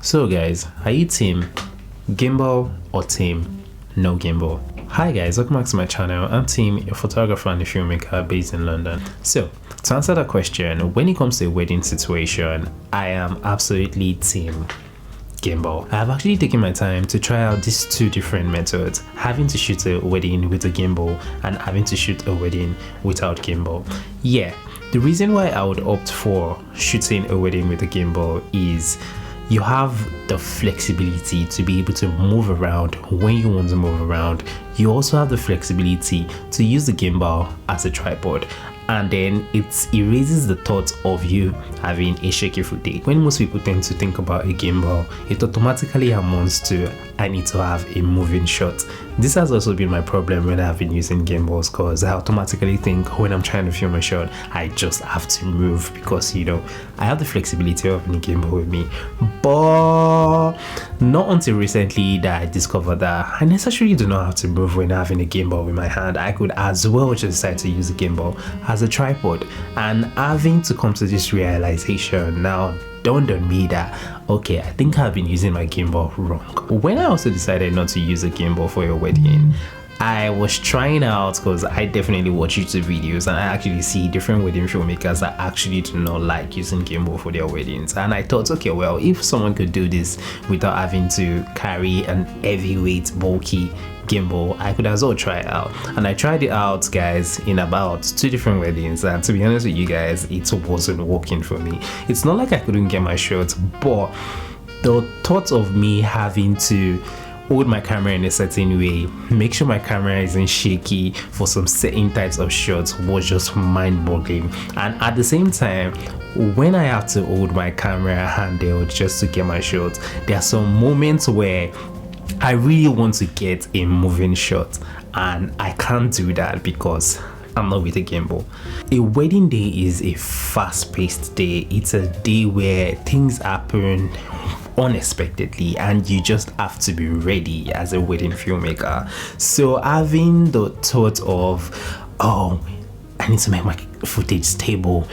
So guys, are you team gimbal or team no gimbal? Hi guys, welcome back to my channel. I'm Tim, a photographer and a filmmaker based in London. So to answer that question, when it comes to a wedding situation, I am absolutely team gimbal. I have actually taken my time to try out these two different methods, having to shoot a wedding with a gimbal and having to shoot a wedding without gimbal. Yeah, the reason why I would opt for shooting a wedding with a gimbal is you have the flexibility to be able to move around when you want to move around. You also have the flexibility to use the gimbal as a tripod, and then it erases the thought of you having a shaky footage. When most people tend to think about a gimbal, it automatically amounts to I need to have a moving shot. This has also been my problem when I've been using gimbals, because I automatically think when I'm trying to film a shot, I just have to move because, you know, I have the flexibility of having a gimbal with me. But not until recently that I discovered that I necessarily do not have to move when having a gimbal with my hand. I could as well just decide to use a gimbal as a tripod, and having to come to this realization now dawned on me that okay, I think I've been using my gimbal wrong. When I also decided not to use a gimbal for your wedding, I was trying out, because I definitely watch YouTube videos and I actually see different wedding filmmakers that actually do not like using gimbal for their weddings, and I thought, okay, well, if someone could do this without having to carry an heavyweight bulky gimbal, I could as well try it out. And I tried it out, guys, in about 2 different weddings, and to be honest with you guys, it wasn't working for me. It's not like I couldn't get my shots, but the thought of me having to hold my camera in a certain way, make sure my camera isn't shaky for some certain types of shots, was just mind-boggling. And at the same time, when I have to hold my camera handheld just to get my shots, there are some moments where I really want to get a moving shot and I can't do that because I'm not with a gimbal. A wedding day is a fast-paced day. It's a day where things happen unexpectedly and you just have to be ready as a wedding filmmaker. So having the thought of, oh, I need to make my footage stable,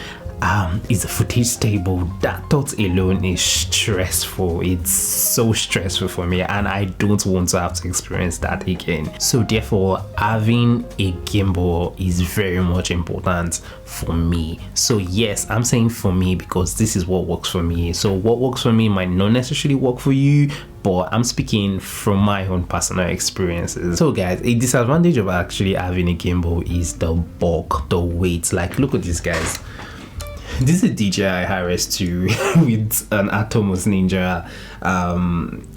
is the footage stable? That thought alone is stressful. It's so stressful for me, and I don't want to have to experience that again. So therefore, having a gimbal is very much important for me. So yes, I'm saying for me because this is what works for me. So what works for me might not necessarily work for you, but I'm speaking from my own personal experiences. So guys, a disadvantage of actually having a gimbal is the bulk, the weight. Like, look at this, guys. This is a DJI RS4 with an Atomos Ninja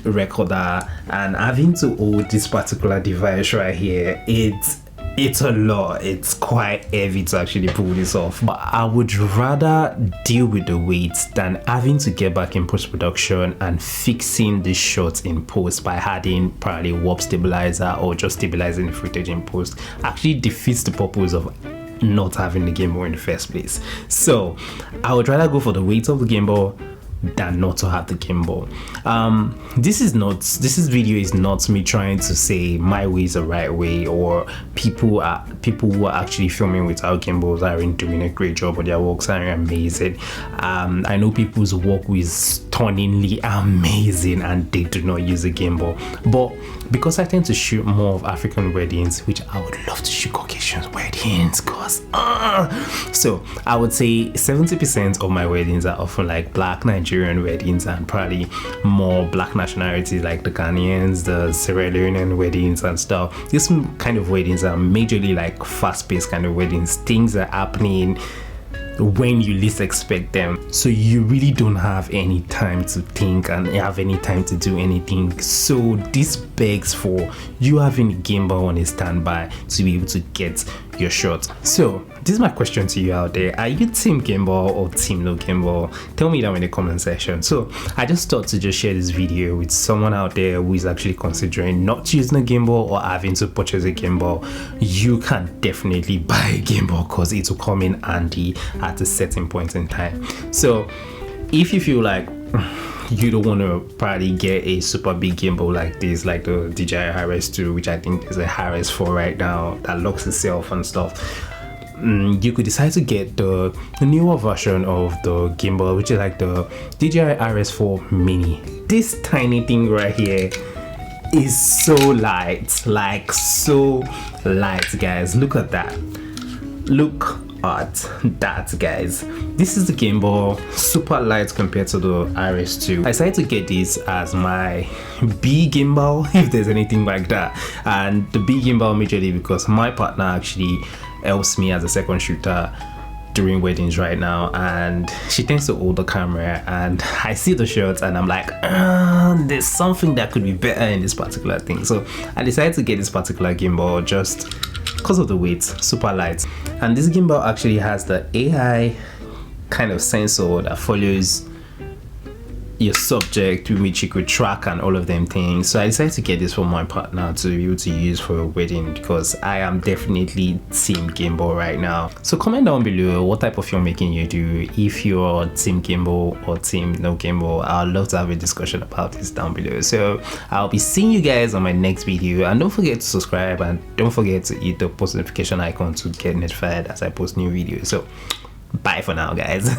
recorder, and having to hold this particular device right here, it's a lot. It's quite heavy to actually pull this off. But I would rather deal with the weight than having to get back in post-production and fixing the shots in post by adding probably warp stabilizer or just stabilizing the footage in post. Actually defeats the purpose of not having the gimbal in the first place. So I would rather go for the weight of the gimbal than not to have the gimbal. This video is not me trying to say my way is the right way, or people who are actually filming without gimbals aren't doing a great job or their works are amazing. I know people's work is stunningly amazing and they do not use a gimbal, but because I tend to shoot more of African weddings, which I would love to shoot Caucasian weddings, cause so I would say 70% of my weddings are often like Black Nigerian weddings, and probably more Black nationalities like the Ghanaians, the Sierra Leonean weddings and stuff. These kind of weddings are majorly like fast-paced kind of weddings. Things are happening when you least expect them, so you really don't have any time to think and have any time to do anything. So this begs for you having a gimbal on a standby to be able to get your shot. So this is my question to you out there: are you team gimbal or team no gimbal? Tell me down in the comment section. So I just thought to just share this video with someone out there who is actually considering not using a gimbal or having to purchase a gimbal. You can definitely buy a gimbal because it will come in handy at a certain point in time. So if you feel like you don't want to probably get a super big gimbal like this, like the DJI RS2, which I think is a RS4 right now that locks itself and stuff, you could decide to get the newer version of the gimbal, which is like the DJI RS4 mini. This tiny thing right here is so light, like so light, guys. Look at that. Look at that, guys. This is the gimbal, super light compared to the RS2. I decided to get this as my B gimbal, if there's anything like that. And the B gimbal majorly because my partner actually helps me as a second shooter during weddings right now, and she tends to hold the camera, and I see the shots and I'm like, there's something that could be better in this particular thing. So I decided to get this particular gimbal just because of the weight, super light. And this gimbal actually has the AI kind of sensor that follows your subject, which you could track and all of them things. So I decided to get this for my partner to be able to use for a wedding, because I am definitely team gimbal right now. So comment down below what type of filmmaking you do, if you're team gimbal or team no gimbal. I'd love to have a discussion about this down below. So I'll be seeing you guys on my next video, and don't forget to subscribe and don't forget to hit the post notification icon to get notified as I post new videos. So bye for now, guys.